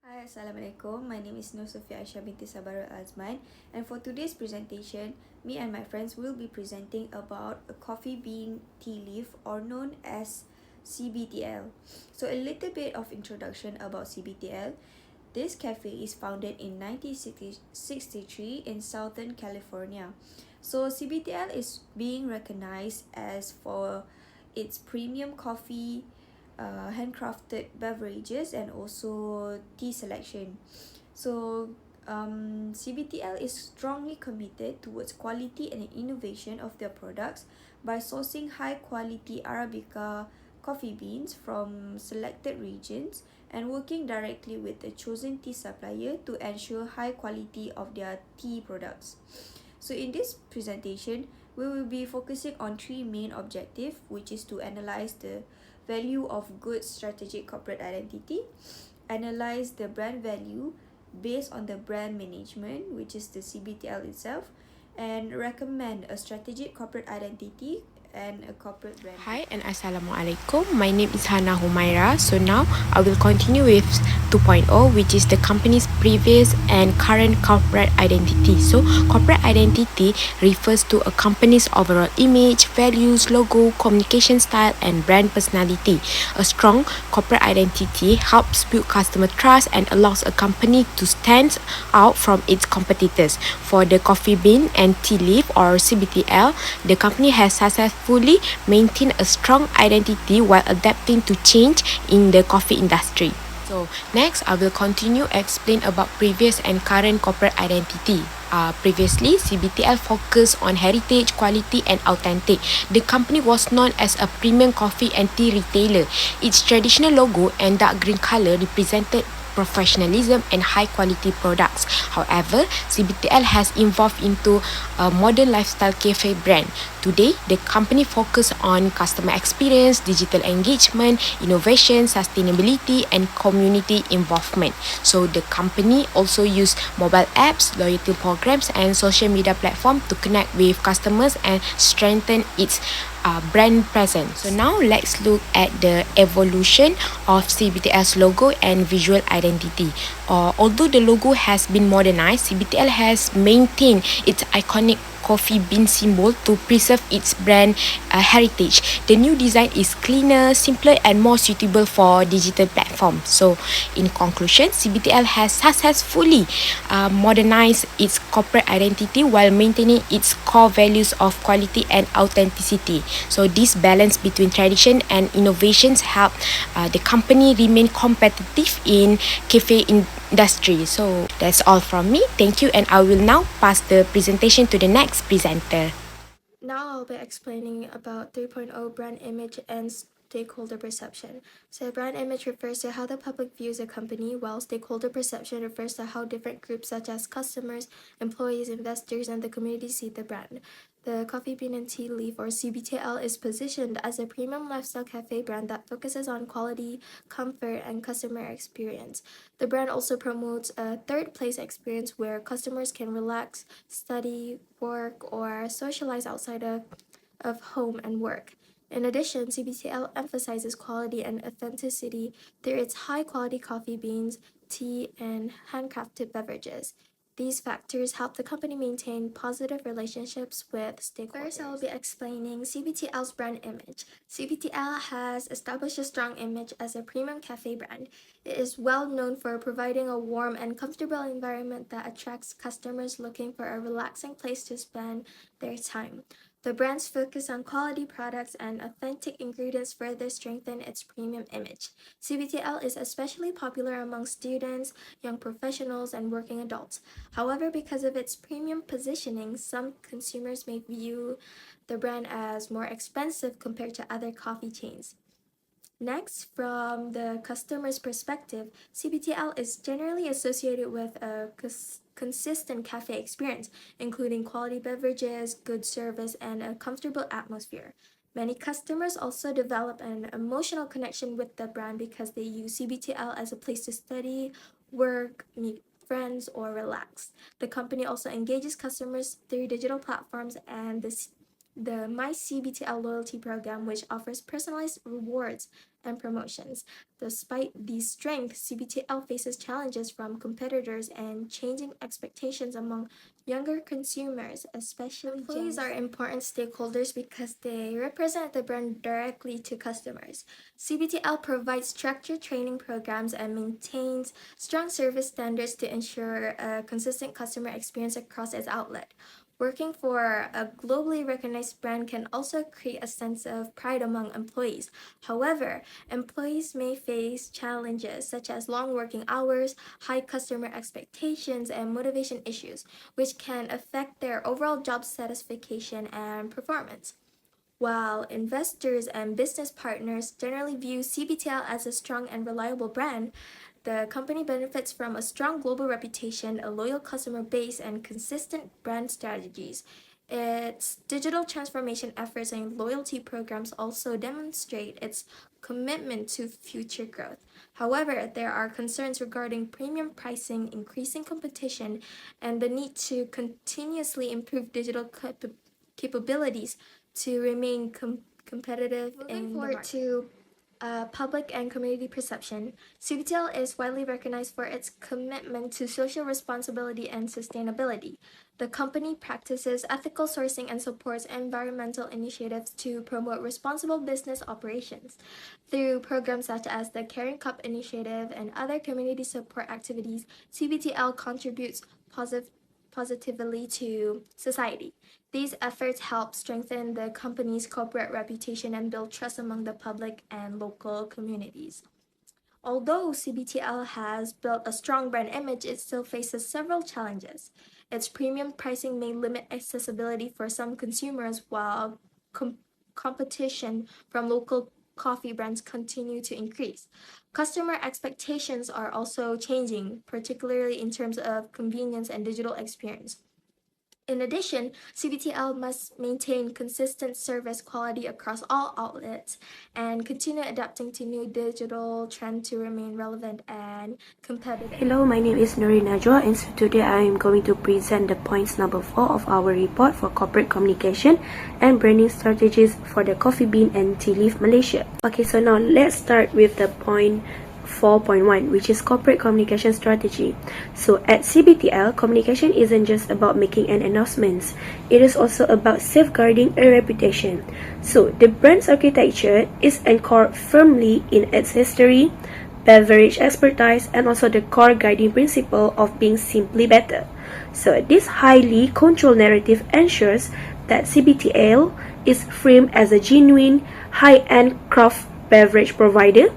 Hi, Assalamualaikum. My name is Nur Sofia Aisyah binti Sabarul Azman, and for today's presentation, me and my friends will be presenting about a coffee bean tea leaf, or known as CBTL. So a little bit of introduction about CBTL. This cafe is founded in 1963 in Southern California. So CBTL is being recognized as for its premium coffee, handcrafted beverages, and also tea selection. So CBTL is strongly committed towards quality and innovation of their products by sourcing high quality Arabica coffee beans from selected regions and working directly with the chosen tea supplier to ensure high quality of their tea products. So in this presentation, we will be focusing on three main objectives, which is to analyze the value of good strategic corporate identity, analyze the brand value based on the brand management, which is the CBTL itself, and recommend a strategic corporate identity and a corporate brand. Hi and Assalamualaikum. My name is Hana Humaira. So now I will continue with 2.0, which is the company's previous and current corporate identity. So corporate identity refers to a company's overall image, values, logo, communication style and brand personality. A strong corporate identity helps build customer trust and allows a company to stand out from its competitors. For the coffee bean and tea leaf, or CBTL, the company has successfully maintained a strong identity while adapting to change in the coffee industry. So next, I will continue explain about previous and current corporate identity. Previously, CBTL focused on heritage, quality and authentic. The company was known as a premium coffee and tea retailer. Its traditional logo and dark green color represented professionalism and high quality products. However, CBTL has evolved into a modern lifestyle cafe brand. Today, the company focuses on customer experience, digital engagement, innovation, sustainability, and community involvement. So the company also use mobile apps, loyalty programs, and social media platform to connect with customers and strengthen its brand presence. So now let's look at the evolution of CBTL's logo and visual identity. Although the logo has been modernized, CBTL has maintained its iconic coffee bean symbol to preserve its brand heritage. The new design is cleaner, simpler and more suitable for digital platforms. So in conclusion, CBTL has successfully modernized its corporate identity while maintaining its core values of quality and authenticity. So this balance between tradition and innovations help the company remain competitive in cafe industry. So that's all from me. Thank you, and I will now pass the presentation to the next presenter. Now I'll be explaining about 3.0 brand image and stakeholder perception. So brand image refers to how the public views a company, while stakeholder perception refers to how different groups such as customers, employees, investors, and the community see the brand. The Coffee Bean and Tea Leaf, or CBTL, is positioned as a premium lifestyle cafe brand that focuses on quality, comfort, and customer experience. The brand also promotes a third place experience where customers can relax, study, work, or socialize outside of home and work. In addition, CBTL emphasizes quality and authenticity through its high quality coffee beans, tea, and handcrafted beverages. These factors help the company maintain positive relationships with stakeholders. First, I will be explaining CBTL's brand image. CBTL has established a strong image as a premium cafe brand. It is well known for providing a warm and comfortable environment that attracts customers looking for a relaxing place to spend their time. The brand's focus on quality products and authentic ingredients further strengthen its premium image. CBTL is especially popular among students, young professionals, and working adults. However, because of its premium positioning, some consumers may view the brand as more expensive compared to other coffee chains. Next, from the customer's perspective, CBTL is generally associated with a consistent cafe experience, including quality beverages, good service, and a comfortable atmosphere. Many customers also develop an emotional connection with the brand because they use CBTL as a place to study, work, meet friends, or relax. The company also engages customers through digital platforms and the My CBTL loyalty program, which offers personalized rewards and promotions. Despite these strengths, CBTL faces challenges from competitors and changing expectations among younger consumers, especially employees are important stakeholders because they represent the brand directly to customers. CBTL provides structured training programs and maintains strong service standards to ensure a consistent customer experience across its outlet. Working for a globally recognized brand can also create a sense of pride among employees. However, employees may face challenges such as long working hours, high customer expectations, and motivation issues, which can affect their overall job satisfaction and performance. While investors and business partners generally view CBTL as a strong and reliable brand, the company benefits from a strong global reputation, a loyal customer base, and consistent brand strategies. Its digital transformation efforts and loyalty programs also demonstrate its commitment to future growth. However, there are concerns regarding premium pricing, increasing competition, and the need to continuously improve digital capabilities to remain competitive in the market. To public and community perception, CBTL is widely recognized for its commitment to social responsibility and sustainability. The company practices ethical sourcing and supports environmental initiatives to promote responsible business operations. Through programs such as the Caring Cup Initiative and other community support activities, CBTL contributes positively to society. These efforts help strengthen the company's corporate reputation and build trust among the public and local communities. Although CBTL has built a strong brand image, it still faces several challenges. Its premium pricing may limit accessibility for some consumers, while competition from local coffee brands continue to increase. Customer expectations are also changing, particularly in terms of convenience and digital experience. In addition, CBTL must maintain consistent service quality across all outlets and continue adapting to new digital trends to remain relevant and competitive. Hello, my name is Nuri Najwa, and so today I am going to present the points number 4 of our report for corporate communication and branding strategies for the coffee bean and tea leaf Malaysia. Okay, so now let's start with the point 4.1, which is corporate communication strategy. So at CBTL, communication isn't just about making an announcement. It is also about safeguarding a reputation. So the brand's architecture is anchored firmly in its history, beverage expertise, and also the core guiding principle of being simply better. So this highly controlled narrative ensures that CBTL is framed as a genuine, high-end craft beverage provider,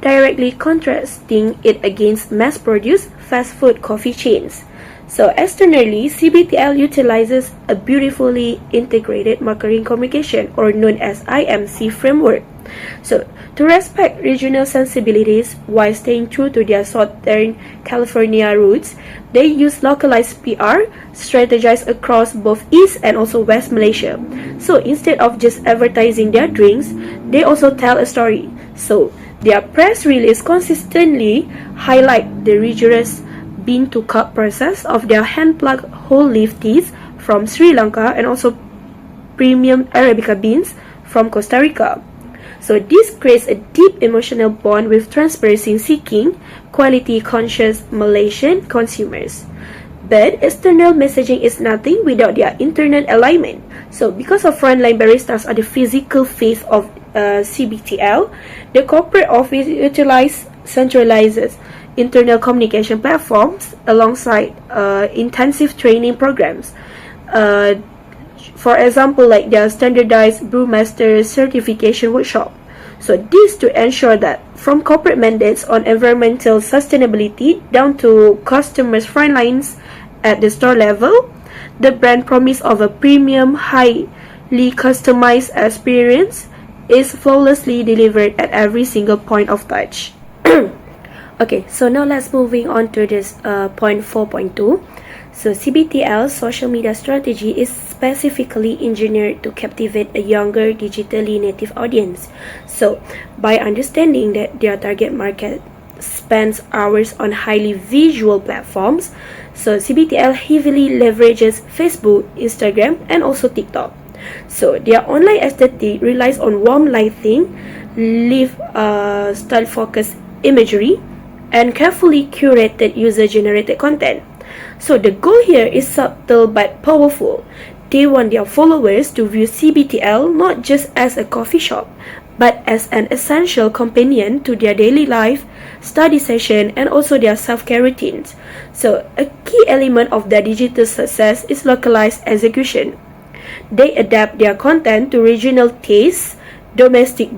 directly contrasting it against mass-produced fast food coffee chains. So externally, CBTL utilizes a beautifully integrated marketing communication, or known as IMC framework. So to respect regional sensibilities while staying true to their Southern California roots, they use localized PR strategized across both East and also West Malaysia. So instead of just advertising their drinks, they also tell a story. So their press release consistently highlight the rigorous bean-to-cup process of their hand-plucked whole leaf teas from Sri Lanka and also premium Arabica beans from Costa Rica. So this creates a deep emotional bond with transparency-seeking, quality-conscious Malaysian consumers. But external messaging is nothing without their internal alignment. So because of frontline baristas are the physical face of CBTL, the corporate office centralizes internal communication platforms alongside intensive training programs. For example, like their standardized brewmaster certification workshop. So this to ensure that from corporate mandates on environmental sustainability down to customers' front lines at the store level, the brand promise of a premium, highly customized experience is flawlessly delivered at every single point of touch. Okay, so now let's moving on to this point 4.2. So CBTL's social media strategy is specifically engineered to captivate a younger digitally native audience. So by understanding that their target market spends hours on highly visual platforms, so CBTL heavily leverages Facebook, Instagram, and also TikTok. So their online aesthetic relies on warm lighting, live style-focused imagery, and carefully curated user-generated content. So the goal here is subtle but powerful. They want their followers to view CBTL not just as a coffee shop, but as an essential companion to their daily life, study session, and also their self-care routines. So a key element of their digital success is localized execution. They adapt their content to regional tastes, domestic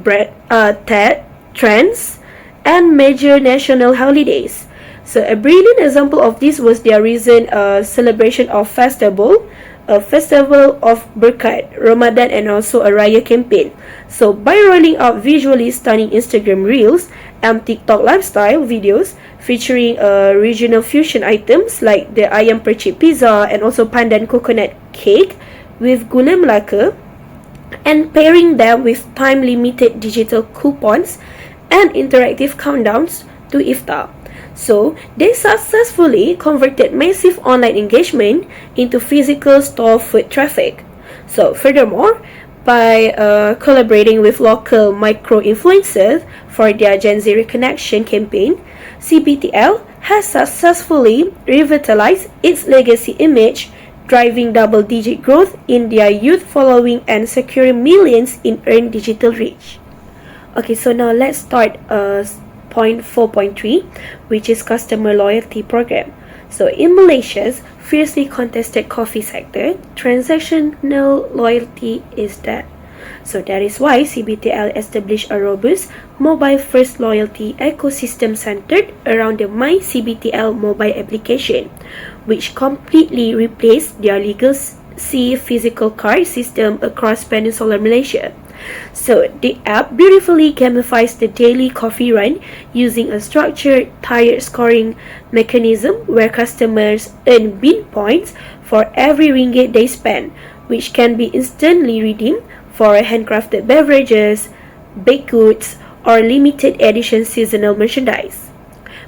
trends, and major national holidays. So a brilliant example of this was their recent celebration of a festival of Berkat, Ramadan, and also a Raya campaign. So by rolling out visually stunning Instagram reels and TikTok lifestyle videos featuring regional fusion items like the ayam percik pizza and also pandan coconut cake with gula melaka, and pairing them with time-limited digital coupons and interactive countdowns to iftar. So, they successfully converted massive online engagement into physical store foot traffic. So, furthermore, by collaborating with local micro-influencers for their Gen Z Reconnection campaign, CBTL has successfully revitalized its legacy image, driving double-digit growth in their youth following and securing millions in earned digital reach. Okay, so now let's start point 4.3, which is customer loyalty program. So in Malaysia's fiercely contested coffee sector, transactional loyalty is dead. So that is why CBTL established a robust mobile-first loyalty ecosystem centered around the My CBTL mobile application, which completely replaced their legacy physical card system across Peninsular Malaysia. So the app beautifully gamifies the daily coffee run using a structured tiered scoring mechanism where customers earn bean points for every ringgit they spend, which can be instantly redeemed for handcrafted beverages, baked goods, or limited edition seasonal merchandise.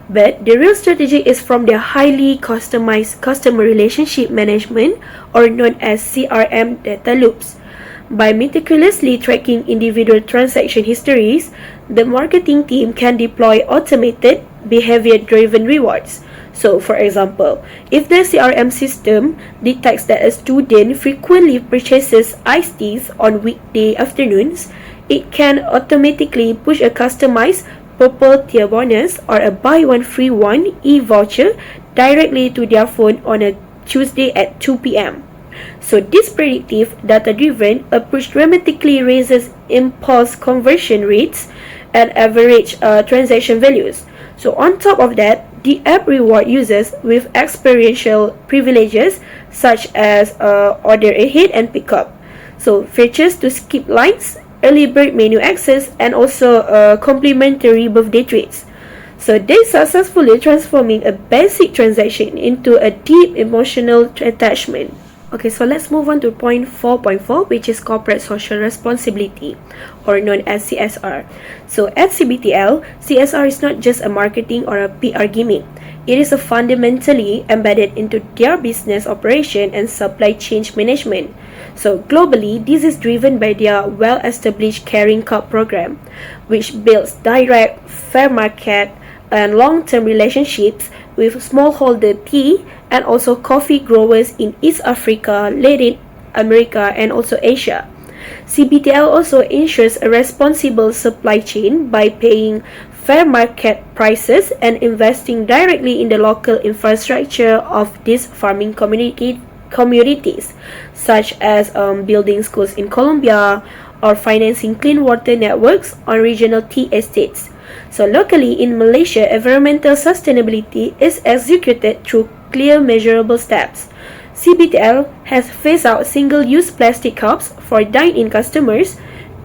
But the real strategy is from their highly customized customer relationship management, or known as CRM data loops. By meticulously tracking individual transaction histories, the marketing team can deploy automated, behavior-driven rewards. So, for example, if the CRM system detects that a student frequently purchases iced teas on weekday afternoons, it can automatically push a customized purple tier bonus or a buy one free one e-voucher directly to their phone on a Tuesday at 2 p.m. So this predictive, data-driven approach dramatically raises impulse conversion rates and average transaction values. So on top of that, the app reward users with experiential privileges such as order ahead and pickup. So features to skip lines, early bird menu access, and also complimentary birthday treats. So they successfully transforming a basic transaction into a deep emotional attachment. Okay, so let's move on to point 4.4, which is corporate social responsibility, or known as CSR. So at CBTL, CSR is not just a marketing or a PR gimmick. It is a fundamentally embedded into their business operation and supply chain management. So globally, this is driven by their well-established Caring Cup program, which builds direct, fair market, and long-term relationships with smallholder tea and also coffee growers in East Africa, Latin America, and also Asia. CBTL also ensures a responsible supply chain by paying fair market prices and investing directly in the local infrastructure of these farming communities, such as building schools in Colombia or financing clean water networks on regional tea estates. So locally in Malaysia, environmental sustainability is executed through clear measurable steps. CBTL has phased out single-use plastic cups for dine-in customers,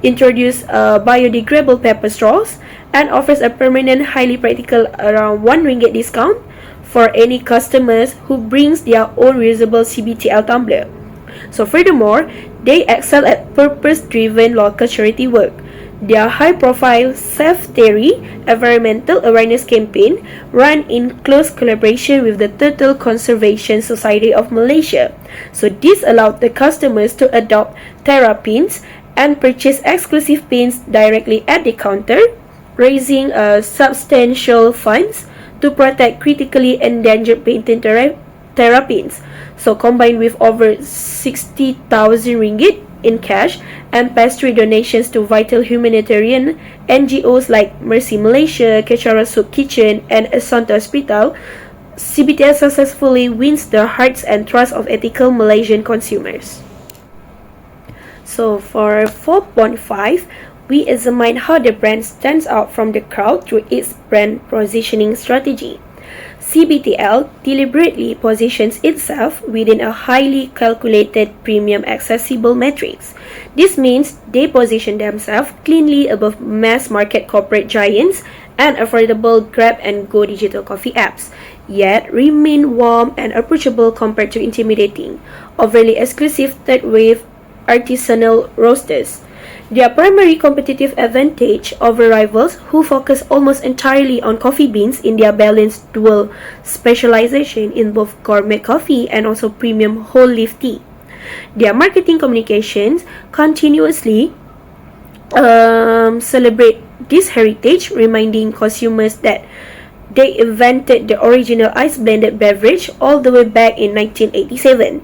introduced biodegradable paper straws, and offers a permanent, highly practical around RM1 discount for any customers who brings their own reusable CBTL tumbler. So furthermore, they excel at purpose-driven local charity work. Their high-profile Save Terry environmental awareness campaign run in close collaboration with the Turtle Conservation Society of Malaysia. So this allowed the customers to adopt terrapins and purchase exclusive pins directly at the counter, raising substantial funds to protect critically endangered painted terrapins. So combined with over 60,000 ringgit in cash and pastry donations to vital humanitarian NGOs like Mercy Malaysia, Kechara Soup Kitchen, and Asanta Hospital, CBTL successfully wins the hearts and trust of ethical Malaysian consumers. So for 4.5, we examine how the brand stands out from the crowd through its brand positioning strategy. CBTL deliberately positions itself within a highly calculated premium accessible matrix. This means they position themselves cleanly above mass market corporate giants and affordable grab and go digital coffee apps, yet remain warm and approachable compared to intimidating, overly exclusive third wave artisanal roasters. Their primary competitive advantage over rivals who focus almost entirely on coffee beans in their balanced dual specialization in both gourmet coffee and also premium whole leaf tea. Their marketing communications continuously celebrate this heritage, reminding consumers that they invented the original ice blended beverage all the way back in 1987.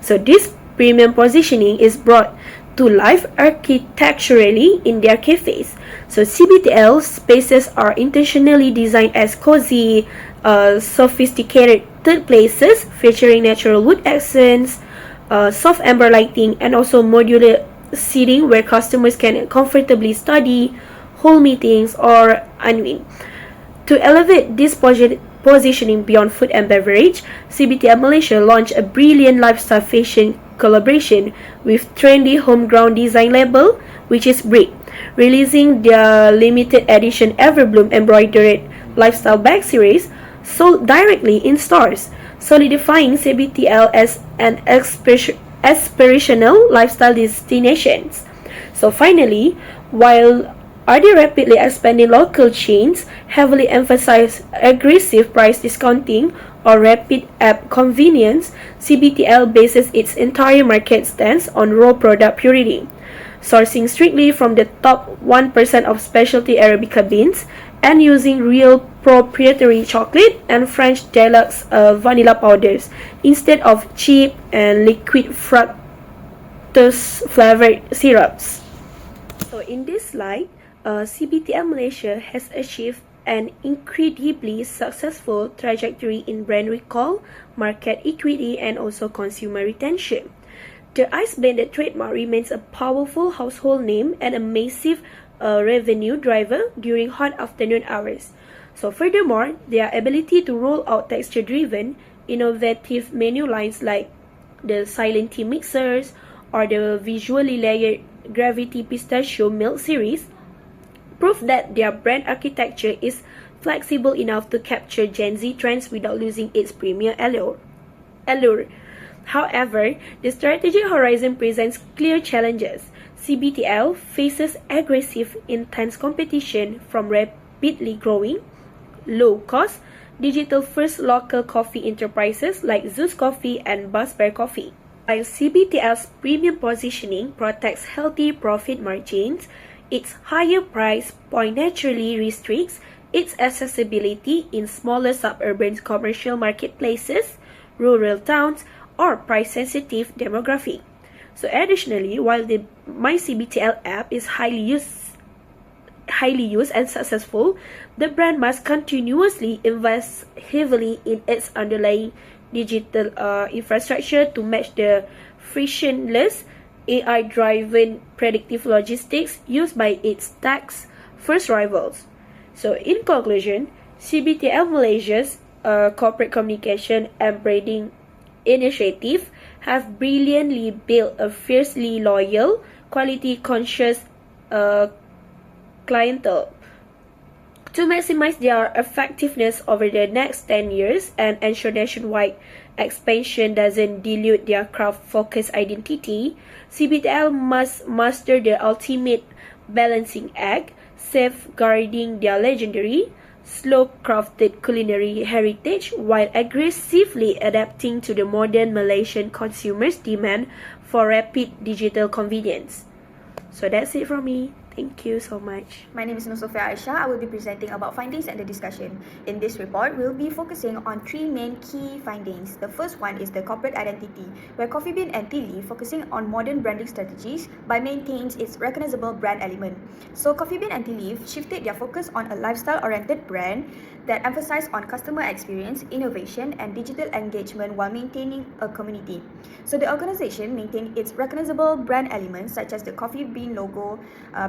So this premium positioning is brought to life architecturally in their cafes. So CBTL spaces are intentionally designed as cozy, sophisticated third places featuring natural wood accents, soft amber lighting, and also modular seating where customers can comfortably study, hold meetings, or unwind. To elevate this positioning beyond food and beverage, CBTL Malaysia launched a brilliant lifestyle fashion collaboration with trendy homegrown design label, which is Brick, releasing their limited edition Everbloom embroidered lifestyle bag series sold directly in stores, solidifying CBTL as an aspirational lifestyle destination. So finally, while other rapidly expanding local chains heavily emphasize aggressive price discounting or rapid app convenience, CBTL bases its entire market stance on raw product purity, sourcing strictly from the top 1% of specialty Arabica beans and using real proprietary chocolate and French deluxe vanilla powders instead of cheap and liquid fructose flavored syrups. So in this slide, CBTL Malaysia has achieved an incredibly successful trajectory in brand recall, market equity, and also consumer retention. The Ice Blended trademark remains a powerful household name and a massive revenue driver during hot afternoon hours. So furthermore, their ability to roll out texture-driven, innovative menu lines like the silent tea mixers or the visually layered Gravity Pistachio Milk series prove that their brand architecture is flexible enough to capture Gen Z trends without losing its premier allure. However, the strategic horizon presents clear challenges. CBTL faces aggressive, intense competition from rapidly growing, low-cost, digital-first local coffee enterprises like Zeus Coffee and Buzz Bear Coffee. While CBTL's premium positioning protects healthy profit margins, its higher price point naturally restricts its accessibility in smaller suburban commercial marketplaces, rural towns, or price-sensitive demographic. So additionally, while the MyCBTL app is highly used and successful, the brand must continuously invest heavily in its underlying digital infrastructure to match the frictionless AI-driven predictive logistics used by its tax-first rivals. So in conclusion, CBTL Malaysia's corporate communication and branding initiative have brilliantly built a fiercely loyal, quality-conscious clientele. To maximize their effectiveness over the next 10 years and ensure nationwide expansion doesn't dilute their craft-focused identity, CBTL must master the ultimate balancing act, safeguarding their legendary, slow-crafted culinary heritage while aggressively adapting to the modern Malaysian consumers' demand for rapid digital convenience. So that's it from me. Thank you so much. My name is Nusofia Aisha. I will be presenting about findings and the discussion. In this report, we'll be focusing on three main key findings. The first one is the corporate identity, where Coffee Bean and Tea Leaf focusing on modern branding strategies by maintaining its recognizable brand element. So Coffee Bean and Tea Leaf shifted their focus on a lifestyle-oriented brand that emphasized on customer experience, innovation, and digital engagement while maintaining a community. So the organization maintained its recognizable brand elements such as the Coffee Bean logo,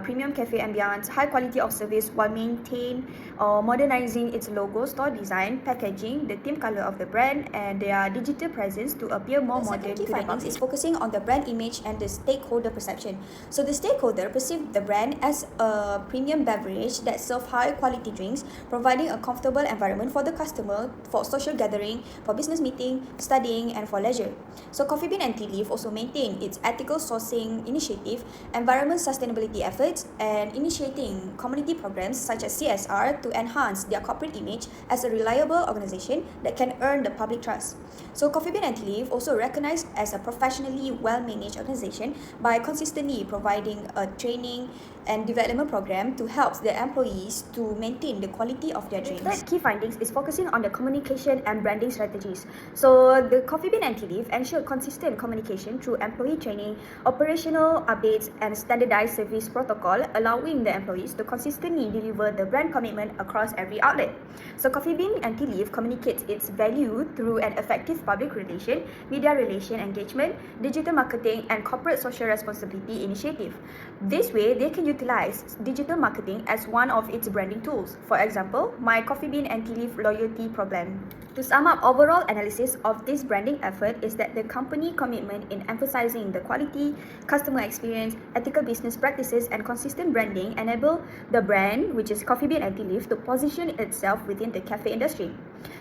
premium cafe ambience, high quality of service while maintaining or modernizing its logo, store design, packaging, the theme color of the brand, and their digital presence to appear more modern to the public. Is focusing on the brand image and the stakeholder perception. So the stakeholder perceived the brand as a premium beverage that serves high quality drinks, providing a comfortable environment for the customer for social gathering, for business meeting, studying, and for leisure. So Coffee Bean and Tea Leaf also maintain its ethical sourcing initiative, environment sustainability efforts, and initiating community programs such as CSR to enhance their corporate image as a reliable organization that can earn the public trust. So Coffee Bean and Tea Leaf also recognized as a professionally well-managed organization by consistently providing a training and development program to help their employees to maintain the quality of their drinks. The third key findings is focusing on the communication and branding strategies. So the Coffee Bean and Tea Leaf ensured consistent communication through employee training, operational updates, and standardized service protocol, allowing the employees to consistently deliver the brand commitment across every outlet. So Coffee Bean and Tea Leaf communicates its value through an effective public relation, media relation engagement, digital marketing, and corporate social responsibility initiative. This way, they can utilize digital marketing as one of its branding tools. For example, my Coffee Bean and Tea Leaf loyalty program. To sum up, overall analysis of this branding effort is that the company commitment in emphasizing the quality, customer experience, ethical business practices, and consistent branding enable the brand, which is Coffee Bean and Tea Leaf, to position itself within the cafe industry.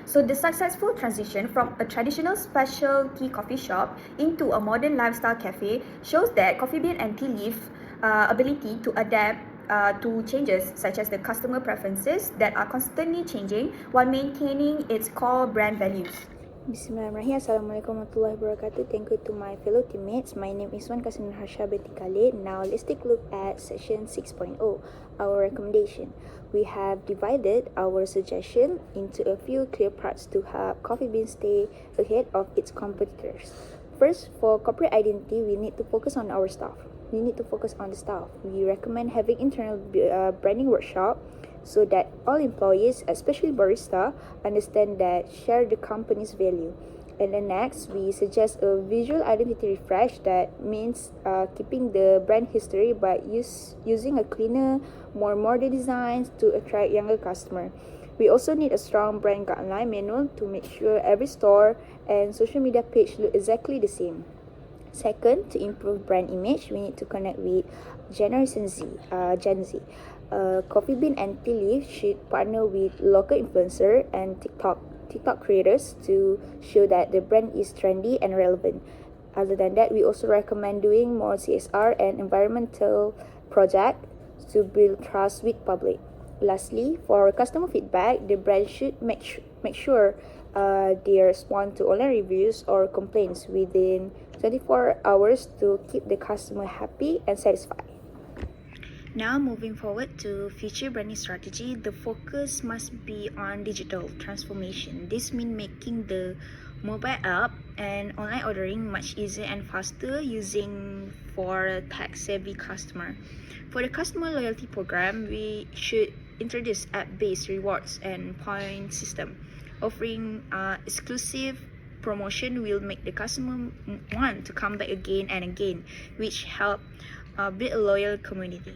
So the successful transition from a traditional specialty coffee shop into a modern lifestyle cafe shows that Coffee Bean and Tea Leaf ability to adapt to changes such as the customer preferences that are constantly changing while maintaining its core brand values. Bismillahirrahmanirrahim. Assalamualaikum warahmatullahi wabarakatuh. Thank you to my fellow teammates. My name is Wan Kasim Harsha binti Khalid. Now let's take a look at section 6.0, our recommendation. We have divided our suggestion into a few clear parts to help Coffee Bean stay ahead of its competitors. First, for corporate identity, we need to focus on our staff. We need to focus on the staff. We recommend having internal branding workshop so that all employees, especially barista, understand that share the company's value. And then next, we suggest a visual identity refresh that means keeping the brand history but using a cleaner, more modern designs to attract younger customer. We also need a strong brand guideline manual to make sure every store and social media page look exactly the same. Second, to improve brand image, we need to connect with Generation Z, Gen Z. Coffee Bean and Tea Leaf should partner with local influencer and TikTok creators to show that the brand is trendy and relevant. Other than that, we also recommend doing more CSR and environmental project to build trust with public. Lastly, for customer feedback, the brand should make sure they respond to online reviews or complaints within 24 hours to keep the customer happy and satisfied. Now moving forward to future branding strategy, the focus must be on digital transformation. This means making the mobile app and online ordering much easier and faster using for a tech-savvy customer. For the customer loyalty program, we should introduce app-based rewards and point system. Offering exclusive promotion will make the customer want to come back again and again, which help build a loyal community.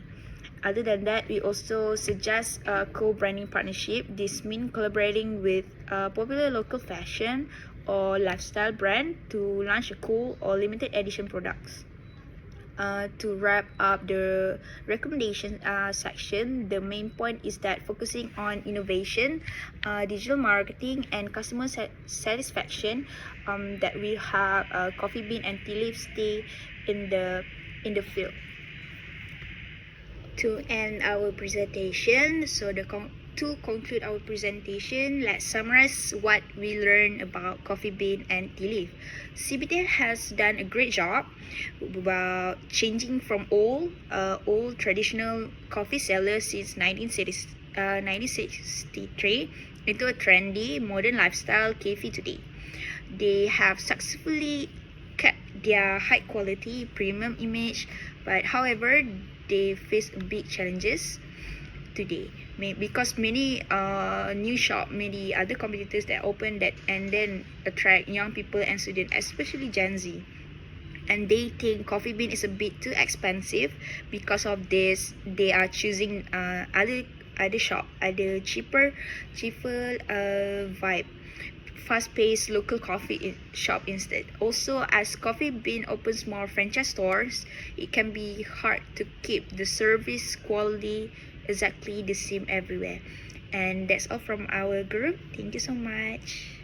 Other than that, we also suggest a co-branding partnership. This means collaborating with a popular local fashion or lifestyle brand to launch a cool or limited edition products. To wrap up the recommendation section, the main point is that focusing on innovation, digital marketing, and customer satisfaction, that will have Coffee Bean and Tea Leaf stay in the field. To end our presentation, to conclude our presentation, let's summarize what we learned about coffee bean and tea leaf. CBTN has done a great job about changing from old traditional coffee sellers since 1963 into a trendy modern lifestyle cafe today. They have successfully kept their high quality premium image, but however they face big challenges today because many many other competitors that open that and then attract young people and students, especially Gen Z, and they think coffee bean is a bit too expensive. Because of this, they are choosing other cheaper vibe, fast-paced local coffee shop instead. Also, as coffee bean opens more franchise stores, it can be hard to keep the service quality exactly the same everywhere. And that's all from our group. Thank you so much.